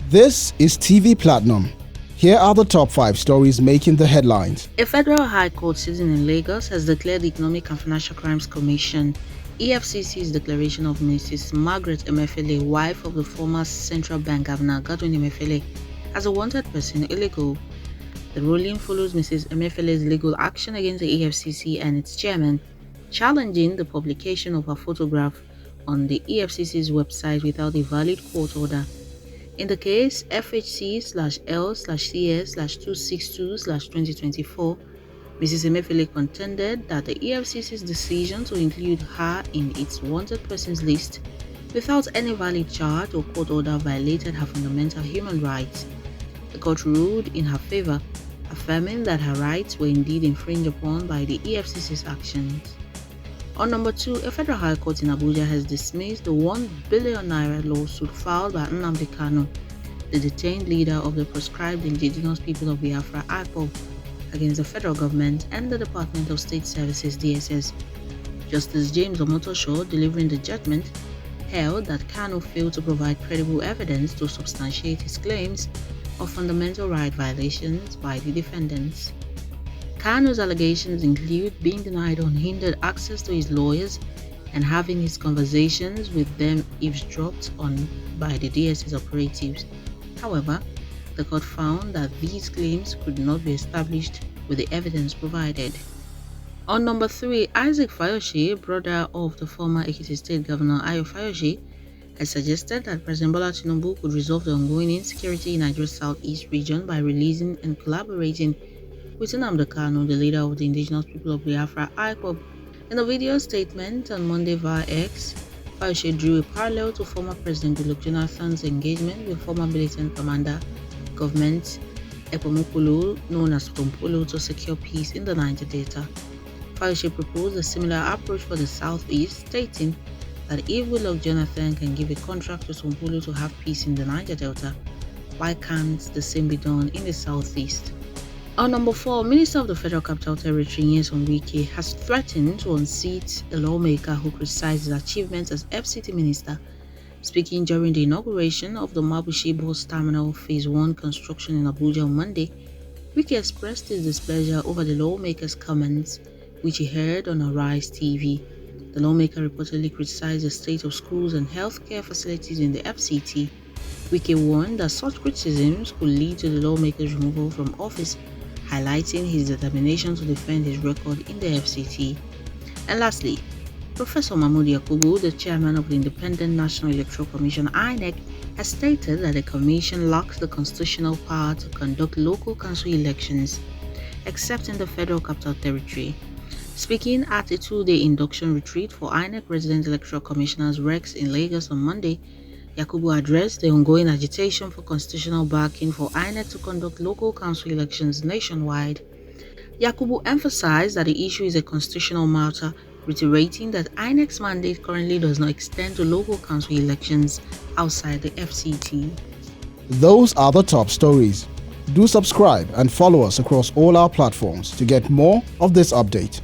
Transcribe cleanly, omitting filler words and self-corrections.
This is TV Platinum. Here are the top 5 stories making the headlines. A federal high court sitting in Lagos has declared the Economic and Financial Crimes Commission EFCC's declaration of Mrs. Margaret Emefiele, wife of the former Central Bank Governor Godwin Emefiele, as a wanted person illegal. The ruling follows Mrs. Emefiele's legal action against the EFCC and its chairman, challenging the publication of her photograph on the EFCC's website without a valid court order. In the case FHC/L/CS/262/2024, Mrs. Emefiele contended that the EFCC's decision to include her in its wanted persons list without any valid charge or court order violated her fundamental human rights. The court ruled in her favor, affirming that her rights were indeed infringed upon by the EFCC's actions. On number 2, a federal high court in Abuja has dismissed the 1 billion naira lawsuit filed by Nnamdi Kanu, the detained leader of the proscribed indigenous people of Biafra IPOB, against the federal government and the Department of State Services DSS. Justice James Omotosho, delivering the judgment, held that Kanu failed to provide credible evidence to substantiate his claims of fundamental right violations by the defendants. Kanu's allegations include being denied unhindered access to his lawyers and having his conversations with them eavesdropped on by the DSS operatives. However, the court found that these claims could not be established with the evidence provided. On number 3, Isaac Fayose, brother of the former Ekiti State Governor Ayo Fayose, has suggested that President Bola Tinubu could resolve the ongoing insecurity in Nigeria's southeast region by releasing and collaborating with Nnamdi Kanu, the leader of the indigenous people of Biafra IPOB. In a video statement on Monday via X, Fayose drew a parallel to former President Goodluck Jonathan's engagement with former militant commander government Epomokolo, known as Pompolo, to secure peace in the Niger Delta. Fayose proposed a similar approach for the southeast, stating that if Goodluck Jonathan can give a contract to Pompolo to have peace in the Niger Delta, why can't the same be done in the southeast? On number 4, Minister of the Federal Capital Territory Nyesom Wike has threatened to unseat a lawmaker who criticized his achievements as FCT Minister. Speaking during the inauguration of the Mabushi Bus Terminal Phase 1 construction in Abuja on Monday, Wike expressed his displeasure over the lawmaker's comments, which he heard on Arise TV. The lawmaker reportedly criticized the state of schools and healthcare facilities in the FCT. Wike warned that such criticisms could lead to the lawmaker's removal from office, highlighting his determination to defend his record in the FCT. And lastly, Professor Mahmood Yakubu, the chairman of the Independent National Electoral Commission INEC, has stated that the commission lacks the constitutional power to conduct local council elections, except in the Federal Capital Territory. Speaking at a 2-day induction retreat for INEC Resident Electoral Commissioners Rex in Lagos on Monday, Yakubu addressed the ongoing agitation for constitutional backing for INEC to conduct local council elections nationwide. Yakubu emphasized that the issue is a constitutional matter, reiterating that INEC's mandate currently does not extend to local council elections outside the FCT. Those are the top stories. Do subscribe and follow us across all our platforms to get more of this update.